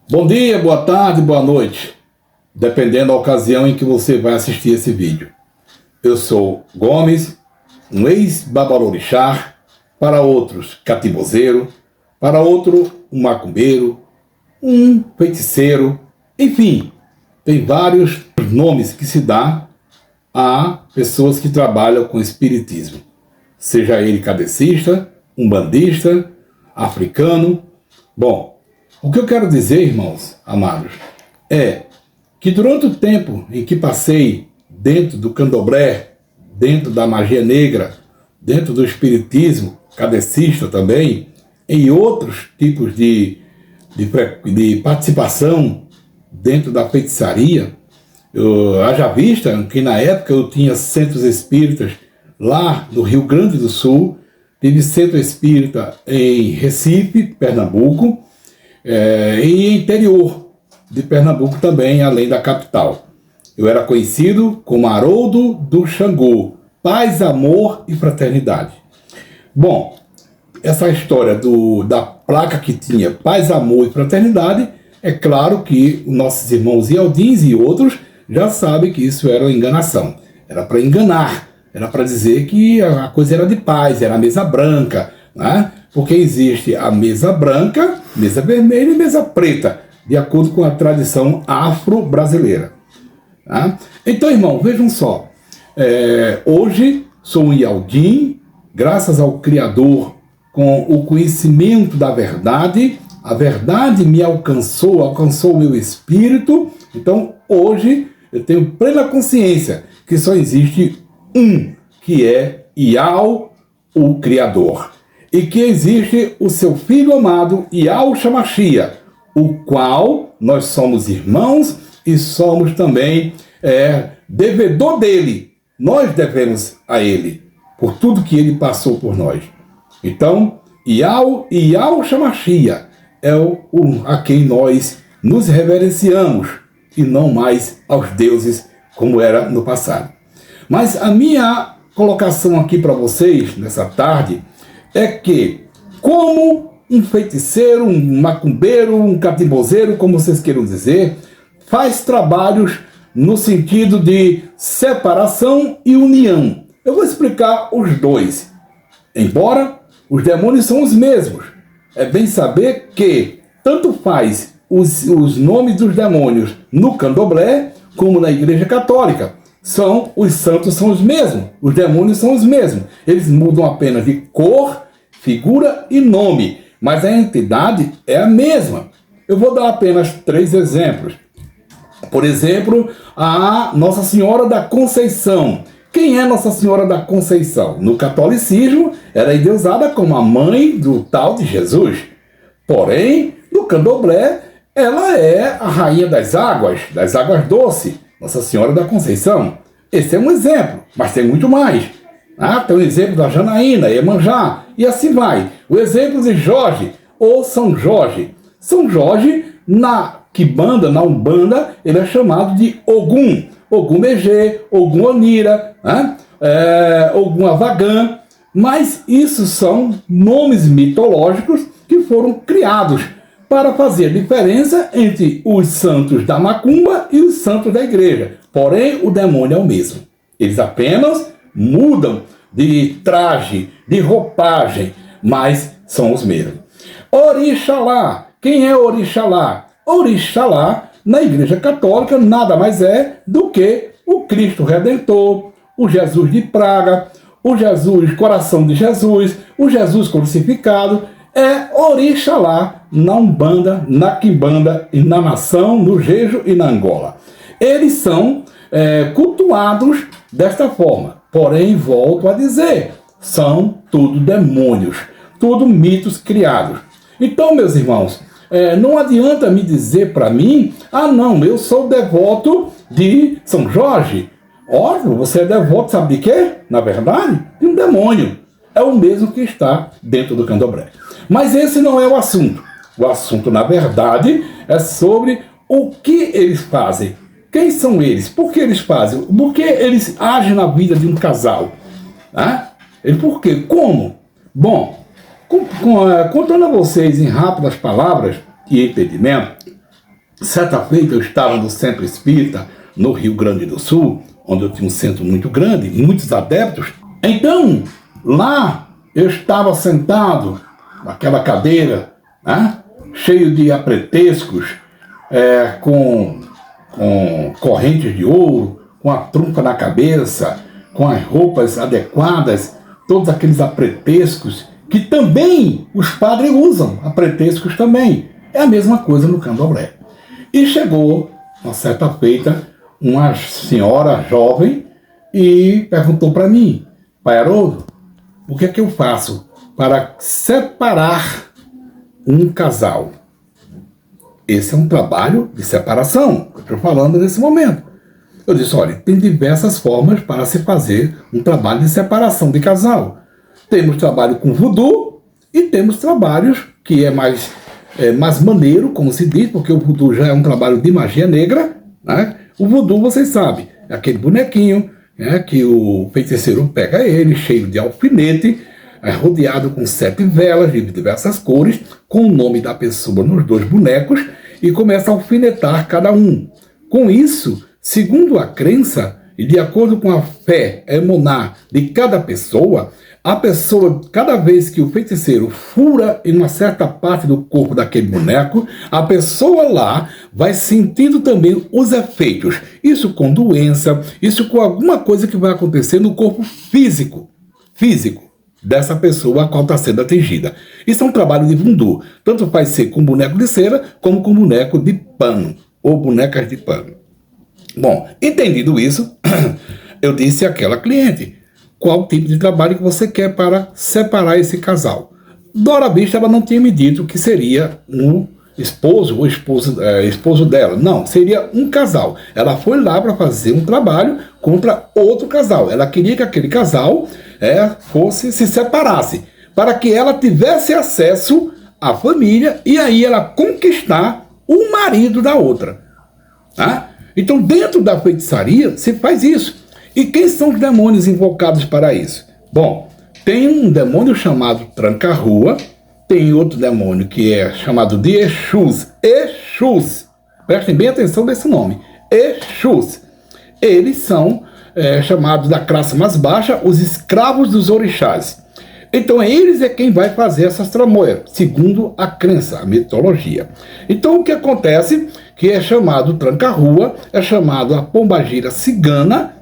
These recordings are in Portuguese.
Bom dia, boa tarde, boa noite, dependendo da ocasião em que você vai assistir esse vídeo. Eu sou Gomes, um ex-babalorixá, para outros catimbozeiro, para outro um macumbeiro, um feiticeiro, enfim, tem vários nomes que se dá a pessoas que trabalham com espiritismo, seja ele kardecista, umbandista, africano. Bom, o que eu quero dizer, irmãos amados, é que durante o tempo em que passei dentro do candomblé, dentro da magia negra, dentro do espiritismo kardecista também, em outros tipos de participação dentro da feitiçaria, haja vista que na época eu tinha centros espíritas lá no Rio Grande do Sul, tive centro espírita em Recife, Pernambuco, e interior de Pernambuco também, além da capital. Eu era conhecido como Haroldo do Xangô, paz, amor e fraternidade. Bom, essa história da placa que tinha paz, amor e fraternidade, é claro que os nossos irmãos Ialdins e outros já sabem que isso era uma enganação. Era para enganar, era para dizer que a coisa era de paz, era a mesa branca, né? Porque existe a mesa branca, mesa vermelha e mesa preta, de acordo com a tradição afro-brasileira. Tá? Então, irmão, vejam só, hoje sou um Ialdim, graças ao Criador, com o conhecimento da verdade, a verdade me alcançou o meu espírito. Então, hoje, eu tenho plena consciência que só existe um, que é Ial, o Criador. E que existe o seu Filho amado, Yahshua Mashiach, o qual nós somos irmãos e somos também devedor dele. Nós devemos a ele, por tudo que ele passou por nós. Então, Yahshua Mashiach é a quem nós nos reverenciamos, e não mais aos deuses como era no passado. Mas a minha colocação aqui para vocês, nessa tarde, é que, como um feiticeiro, um macumbeiro, um catimbozeiro, como vocês queiram dizer, faz trabalhos no sentido de separação e união. Eu vou explicar os dois. Embora os demônios são os mesmos, é bem saber que tanto faz os nomes dos demônios no candomblé como na Igreja Católica. Os santos são os mesmos, os demônios são os mesmos. Eles mudam apenas de cor, figura e nome, mas a entidade é a mesma. Eu vou dar apenas 3 exemplos. Por exemplo, a Nossa Senhora da Conceição. Quem é Nossa Senhora da Conceição? No catolicismo, era endeusada como a mãe do tal de Jesus. Porém, no candomblé, ela é a rainha das águas doces, Nossa Senhora da Conceição. Esse é um exemplo, mas tem muito mais. Tem o exemplo da Janaína, Iemanjá, e assim vai. O exemplo de Jorge, ou São Jorge. São Jorge, na Quimbanda, na Umbanda, ele é chamado de Ogum. Ogum Megê, Ogum Onira, Ogum Avagã. Mas isso são nomes mitológicos que foram criados para fazer a diferença entre os santos da macumba e os santos da igreja. Porém, o demônio é o mesmo. Eles apenas mudam de traje, de roupagem, mas são os mesmos. Orixalá. Quem é Orixalá? Orixalá, na Igreja Católica, nada mais é do que o Cristo Redentor, o Jesus de Praga, o Jesus, coração de Jesus, o Jesus crucificado. É Orixalá na Umbanda, na Quimbanda, e na Nação, no Jejo e na Angola. Eles são cultuados desta forma. Porém, volto a dizer, são tudo demônios, tudo mitos criados. Então, meus irmãos, não adianta me dizer para mim, não, eu sou devoto de São Jorge. Óbvio, você é devoto, sabe de quê? Na verdade, de um demônio. É o mesmo que está dentro do candomblé. Mas esse não é o assunto. O assunto, na verdade, é sobre o que eles fazem. Quem são eles? Por que eles fazem? Por que eles agem na vida de um casal? Por quê? Como? Bom, contando a vocês em rápidas palavras e entendimento, Certa feita eu estava no Centro Espírita, no Rio Grande do Sul, onde eu tinha um centro muito grande, muitos adeptos. Então, lá eu estava sentado naquela cadeira, né, cheio de apretexcos, com correntes de ouro, com a trunca na cabeça, com as roupas adequadas, todos aqueles apretexcos que também os padres usam, apretexcos também. É a mesma coisa no candomblé. E chegou, uma certa feita, uma senhora jovem e perguntou para mim: Pai Haroldo, o que é que eu faço para separar um casal? Esse é um trabalho de separação, que eu estou falando nesse momento. Eu disse: olha, tem diversas formas para se fazer um trabalho de separação de casal. Temos trabalho com voodoo e temos trabalhos que é mais maneiro, como se diz, porque o voodoo já é um trabalho de magia negra, né? O voodoo, vocês sabem, é aquele bonequinho, né, que o feiticeiro pega ele, cheio de alfinete, rodeado com 7 velas de diversas cores, com o nome da pessoa nos 2 bonecos, e começa a alfinetar cada um. Com isso, segundo a crença e de acordo com a fé emuná de cada pessoa, a pessoa, cada vez que o feiticeiro fura em uma certa parte do corpo daquele boneco, a pessoa lá vai sentindo também os efeitos. Isso com doença, isso com alguma coisa que vai acontecer no corpo físico dessa pessoa a qual está sendo atingida. Isso é um trabalho de voodoo. Tanto faz ser com boneco de cera, como com boneco de pano, ou bonecas de pano. Bom, entendido isso, eu disse àquela cliente: qual tipo de trabalho que você quer para separar esse casal? Dora Vista, ela não tinha me dito que seria um esposo ou esposo dela. Não, seria um casal. Ela foi lá para fazer um trabalho contra outro casal. Ela queria que aquele casal se separasse, para que ela tivesse acesso à família e aí ela conquistar o marido da outra. Tá? Então, dentro da feitiçaria, se faz isso. E quem são os demônios invocados para isso? Bom, tem um demônio chamado Tranca-Rua, tem outro demônio que é chamado de Exus. Exus. Prestem bem atenção nesse nome. Exus. Eles são chamados da classe mais baixa, os escravos dos orixás. Então, eles é quem vai fazer essas tramóias, segundo a crença, a mitologia. Então, o que acontece, que é chamado Tranca-Rua, é chamado a pombagira cigana,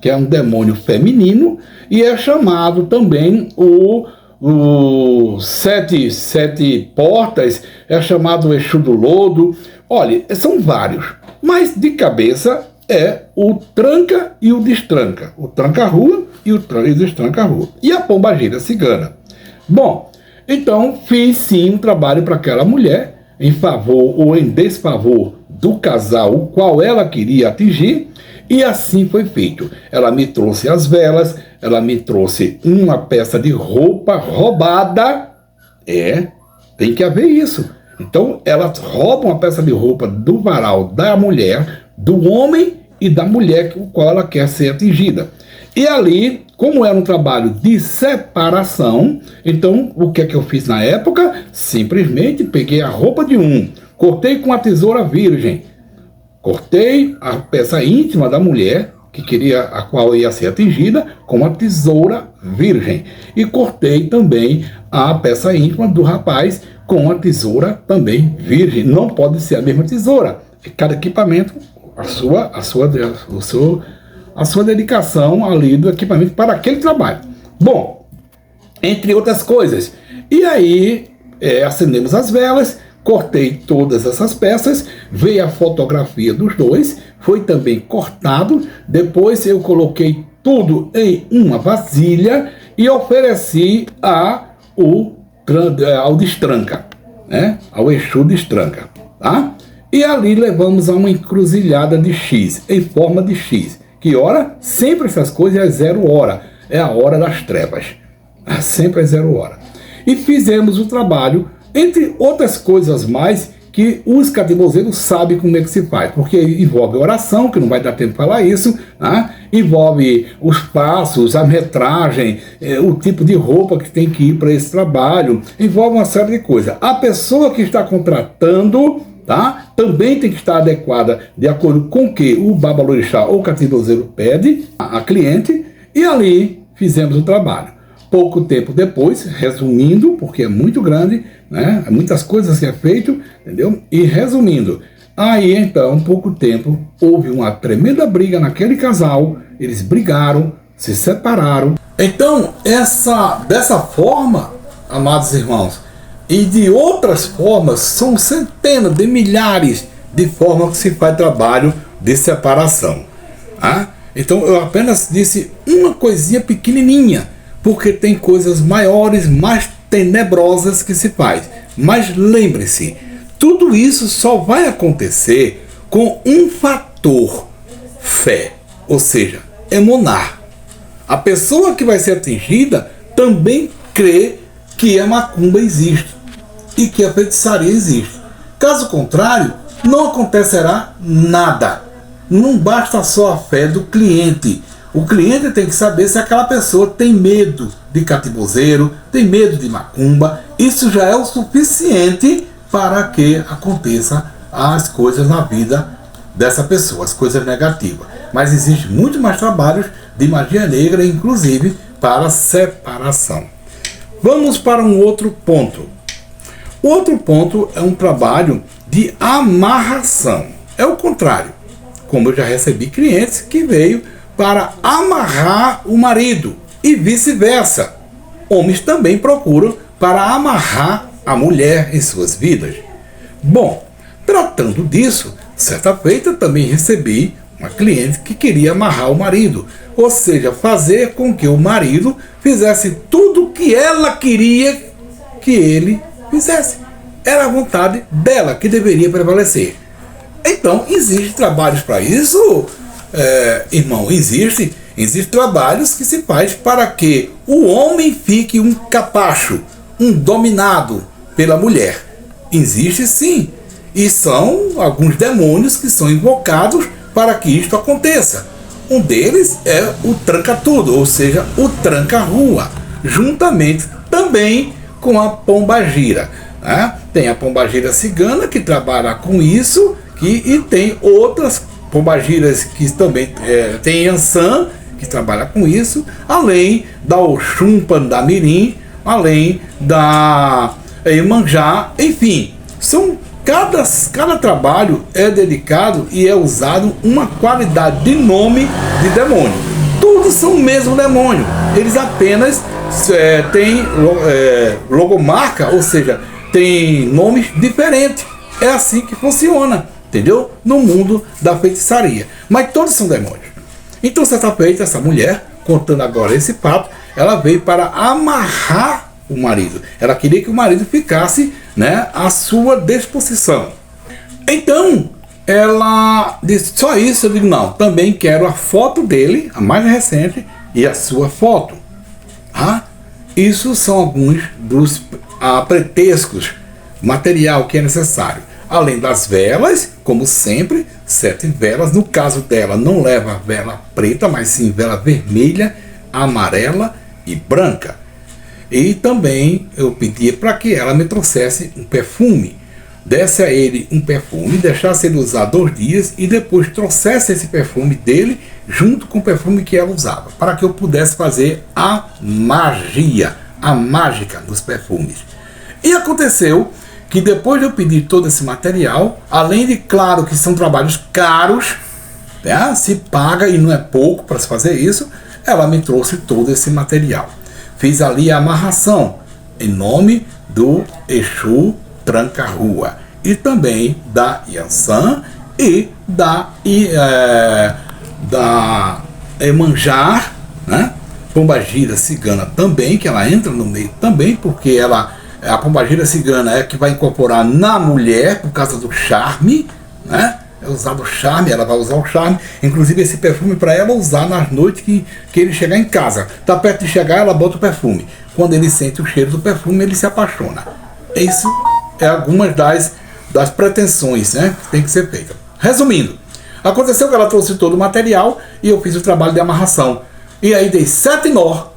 que é um demônio feminino, e é chamado também o sete portas, é chamado o Exu do Lodo. Olha, são vários, mas de cabeça é o tranca e o destranca, o tranca-rua e o destranca-rua, e a pombagira cigana. Bom, então fiz sim um trabalho para aquela mulher, em favor ou em desfavor do casal o qual ela queria atingir, e assim foi feito. Ela me trouxe as velas, ela me trouxe uma peça de roupa roubada. Tem que haver isso. Então, ela rouba uma peça de roupa do varal da mulher, do homem e da mulher com a qual ela quer ser atingida. E ali, como era um trabalho de separação, então, o que é que eu fiz na época? Simplesmente peguei a roupa de um, cortei com a tesoura virgem, cortei a peça íntima da mulher, a qual ia ser atingida, com a tesoura virgem. E cortei também a peça íntima do rapaz com a tesoura também virgem. Não pode ser a mesma tesoura. Cada equipamento, a sua dedicação ali do equipamento para aquele trabalho. Bom, entre outras coisas. E aí, acendemos as velas, cortei todas essas peças, veio a fotografia dos dois, foi também cortado, depois eu coloquei tudo em uma vasilha e ofereci ao destranca, né? Ao Exu destranca, tá? E ali levamos a uma encruzilhada de X, em forma de X. Que hora? Sempre essas coisas é 0 hora, é a hora das trevas, sempre é 0 hora. E fizemos o trabalho, entre outras coisas mais, que os catimozeiros sabem como é que se faz, porque envolve oração, que não vai dar tempo de falar isso, né? Envolve os passos, a metragem, o tipo de roupa que tem que ir para esse trabalho, envolve uma série de coisas. A pessoa que está contratando, tá? Também tem que estar adequada de acordo com o que o babalorixá ou catidozeiro pede a cliente, e ali fizemos o trabalho. Pouco tempo depois, resumindo, porque é muito grande, né? Muitas coisas que é feito, entendeu? E resumindo, aí então, pouco tempo, houve uma tremenda briga naquele casal, eles brigaram, se separaram. Então, dessa forma, amados irmãos, e de outras formas, são centenas de milhares de formas que se faz trabalho de separação. Tá? Então, eu apenas disse uma coisinha pequenininha, porque tem coisas maiores, mais tenebrosas que se faz. Mas lembre-se, tudo isso só vai acontecer com um fator: fé, ou seja, emunar. A pessoa que vai ser atingida também crê que a macumba existe e que a feitiçaria existe. Caso contrário, não acontecerá nada. Não basta só a fé do cliente. O cliente tem que saber se aquela pessoa tem medo de catibozeiro, tem medo de macumba. Isso já é o suficiente para que aconteça as coisas na vida dessa pessoa, as coisas negativas. Mas existe muito mais trabalhos de magia negra, inclusive para separação. Vamos para um outro ponto. O outro ponto é um trabalho de amarração. É o contrário. Como eu já recebi clientes que veio para amarrar o marido e vice-versa. Homens também procuram para amarrar a mulher em suas vidas. Bom, tratando disso, certa feita também recebi uma cliente que queria amarrar o marido, ou seja, fazer com que o marido fizesse tudo o que ela queria que ele fizesse. Era a vontade dela que deveria prevalecer. Então, existem trabalhos para isso, irmão, existe trabalhos que se faz para que o homem fique um capacho, um dominado pela mulher. Existe sim, e são alguns demônios que são invocados para que isto aconteça. Um deles é o tranca-tudo, ou seja, o tranca-rua, juntamente também com a pombagira. Né? Tem a pombagira cigana que trabalha com isso, e tem outras pombagiras que também tem Yansan, que trabalha com isso, além da Oxum Pandamirim, além da Iemanjá, enfim, cada trabalho é dedicado e é usado uma qualidade de nome de demônio. Todos são o mesmo demônio, eles apenas têm logomarca, ou seja, tem nomes diferentes. É assim que funciona, entendeu? No mundo da feitiçaria. Mas todos são demônios. Então, certa feita, essa mulher, contando agora esse fato, ela veio para amarrar o marido. Ela queria que o marido ficasse, né, à sua disposição. Então, ela disse, só isso? Eu digo, não, também quero a foto dele, a mais recente, e a sua foto. Isso são alguns dos pretextos, material que é necessário. Além das velas, como sempre, 7 velas. No caso dela, não leva vela preta, mas sim vela vermelha, amarela e branca. E também eu pedi para que ela me trouxesse um perfume. Desse a ele um perfume, deixasse ele usar 2 dias e depois trouxesse esse perfume dele junto com o perfume que ela usava, para que eu pudesse fazer a magia, a mágica dos perfumes. E aconteceu que depois de eu pedir todo esse material, além de, claro, que são trabalhos caros, né, se paga e não é pouco para se fazer isso, ela me trouxe todo esse material. Fiz ali a amarração em nome do Exu Tranca-Rua e também da Yansan e da Iemanjá, né? Pombagira cigana também, que ela entra no meio também, porque a pombagira cigana é que vai incorporar na mulher por causa do charme, né? É usado o charme, ela vai usar o charme, inclusive esse perfume para ela usar nas noites que ele chegar em casa. Tá perto de chegar, ela bota o perfume. Quando ele sente o cheiro do perfume, ele se apaixona. Isso é algumas das pretensões, né, que tem que ser feita. Resumindo, aconteceu que ela trouxe todo o material e eu fiz o trabalho de amarração. E aí dei 7 nó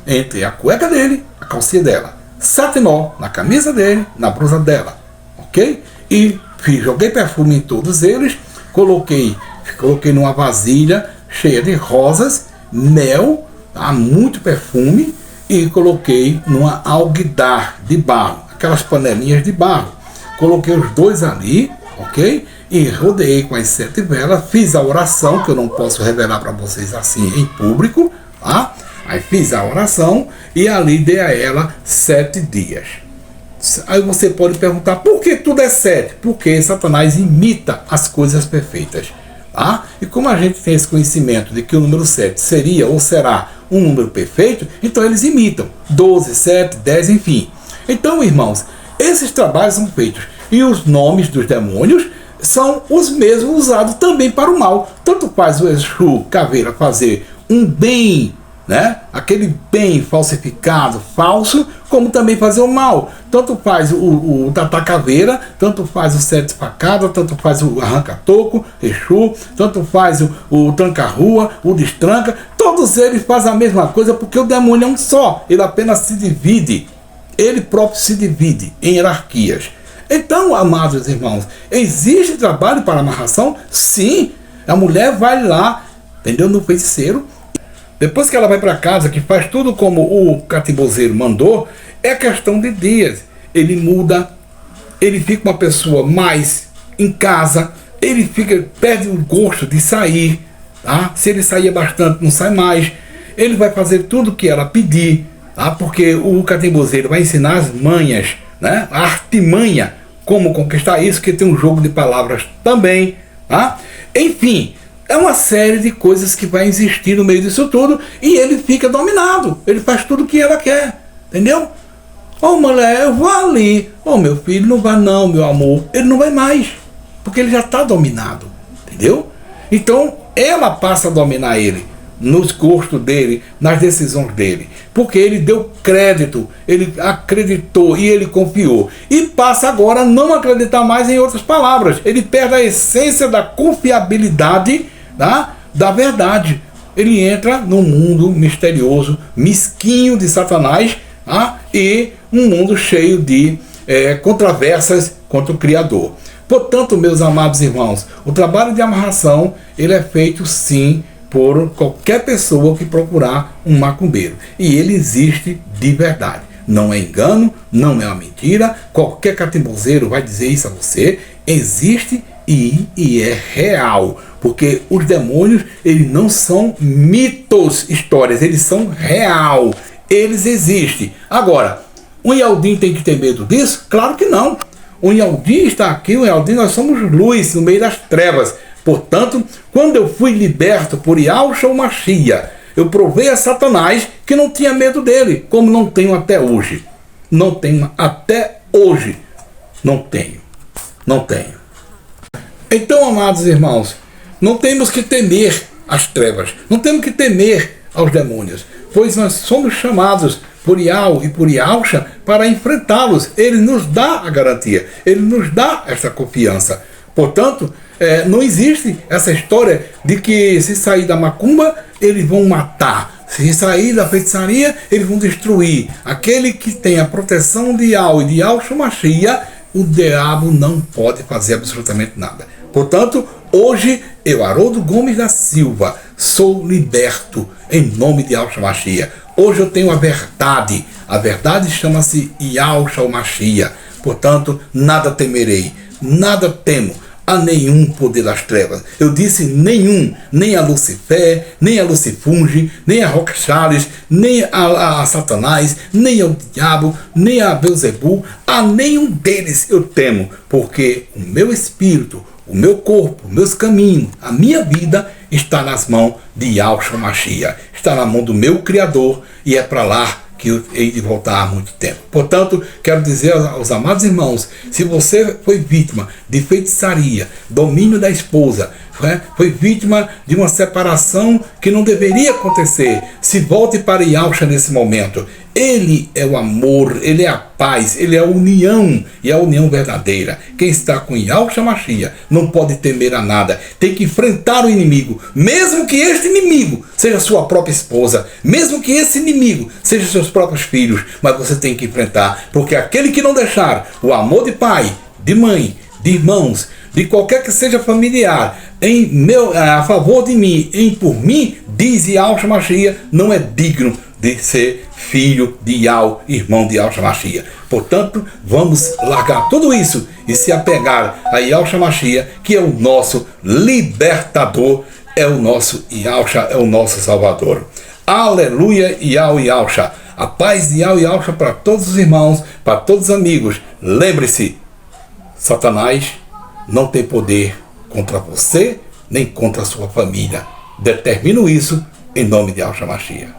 entre a cueca dele, a calcinha dela. 7 nó na camisa dele, na blusa dela, ok? E joguei perfume em todos eles, coloquei numa vasilha cheia de rosas, mel, tá? Muito perfume, e coloquei numa alguidar de barro, aquelas panelinhas de barro. Coloquei os dois ali, ok? E rodeei com as 7 velas, fiz a oração, que eu não posso revelar para vocês assim em público, tá? Aí fiz a oração e ali dei a ela 7 dias. Aí você pode perguntar, por que tudo é 7? Porque Satanás imita as coisas perfeitas. Tá? E como a gente tem esse conhecimento de que o número 7 seria ou será um número perfeito, então eles imitam 12, 7, 10, enfim. Então, irmãos, esses trabalhos são feitos. E os nomes dos demônios são os mesmos usados também para o mal. Tanto faz o Exu Caveira fazer um bem, né? Aquele bem falsificado, falso, como também fazer o mal. Tanto faz o Tata Caveira, tanto faz o Sete Facada, tanto faz o Arranca-Toco, Exu, tanto faz o Tranca-Rua, o Destranca. Todos eles fazem a mesma coisa, porque o demônio é um só. Ele apenas se divide. Ele próprio se divide em hierarquias. Então, amados irmãos, existe trabalho para amarração? Sim. A mulher vai lá, entendeu? No feiticeiro. Depois que ela vai para casa, que faz tudo como o catimbozeiro mandou, é questão de dias. Ele muda, ele fica uma pessoa mais em casa, ele perde o gosto de sair, tá? Se ele saía bastante, não sai mais. Ele vai fazer tudo o que ela pedir, tá? Porque o catimbozeiro vai ensinar as manhas, né? A artimanha, como conquistar isso, que tem um jogo de palavras também, tá? Enfim, é uma série de coisas que vai existir no meio disso tudo e ele fica dominado. Ele faz tudo o que ela quer, entendeu? Ô mulher, eu vou ali. Ô meu filho, não vai não, meu amor. Ele não vai mais, porque ele já está dominado, entendeu? Então, ela passa a dominar ele, nos gostos dele, nas decisões dele, porque ele deu crédito, ele acreditou e ele confiou, e passa agora a não acreditar mais. Em outras palavras, ele perde a essência da confiabilidade, tá? Da verdade. Ele entra num mundo misterioso, mesquinho de Satanás, tá? E um mundo cheio de controvérsias contra o Criador. Portanto, meus amados irmãos, o trabalho de amarração, ele é feito sim por qualquer pessoa que procurar um macumbeiro. E ele existe de verdade. Não é engano, não é uma mentira. Qualquer catimbozeiro vai dizer isso a você. Existe e é real. Porque os demônios, eles não são mitos, histórias. Eles são real. Eles existem. Agora, o Inhaldim tem que ter medo disso? Claro que não. O Inhaldim está aqui, o Inhaldim, nós somos luz no meio das trevas. Portanto, quando eu fui liberto por Yahushua Mashiach, eu provei a Satanás que não tinha medo dele, como não tenho até hoje. Não tenho até hoje. Não tenho. Não tenho. Então, amados irmãos, não temos que temer as trevas. Não temos que temer aos demônios. Pois nós somos chamados por Yahu e por Yahushua para enfrentá-los. Ele nos dá a garantia. Ele nos dá essa confiança. Portanto, não existe essa história de que se sair da macumba, eles vão matar. Se sair da feitiçaria, eles vão destruir. Aquele que tem a proteção de Yahu e de Yahushua Mashiach, o diabo não pode fazer absolutamente nada. Portanto, hoje, eu, Haroldo Gomes da Silva, sou liberto em nome de Yahushua Mashiach. Hoje eu tenho a verdade. A verdade chama-se Yahushua Mashiach. Portanto, nada temerei, nada temo a nenhum poder das trevas. Eu disse nenhum, nem a Lucifer, nem a Lucifunge, nem a Roxales, nem a Satanás, nem ao diabo, nem a Beuzebu, a nenhum deles eu temo, porque o meu espírito, o meu corpo, meus caminhos, a minha vida está nas mãos de Yahushua Mashiach, está na mão do meu Criador, e é para lá que eu hei de voltar há muito tempo. Portanto, quero dizer aos amados irmãos, se você foi vítima de feitiçaria, domínio da esposa, foi vítima de uma separação que não deveria acontecer, se volte para Yahushua nesse momento. Ele é o amor, ele é a paz, ele é a união, e a união verdadeira. Quem está com Yahushua Mashiach não pode temer a nada, tem que enfrentar o inimigo, mesmo que este inimigo seja sua própria esposa, mesmo que esse inimigo seja seus próprios filhos, mas você tem que enfrentar, porque aquele que não deixar o amor de pai, de mãe, de irmãos, de qualquer que seja familiar, a favor de mim, por mim, diz Yahushua Mashiach, não é digno de ser filho de Yahweh, irmão de Yahushua Mashiach. Portanto, vamos largar tudo isso e se apegar a Yahushua Mashiach, que é o nosso libertador, é o nosso Yahushua, é o nosso Salvador. Aleluia, Yahushua. A paz de Yahushua para todos os irmãos, para todos os amigos. Lembre-se, Satanás não tem poder contra você, nem contra a sua família. Determino isso em nome de Yahushua Mashiach.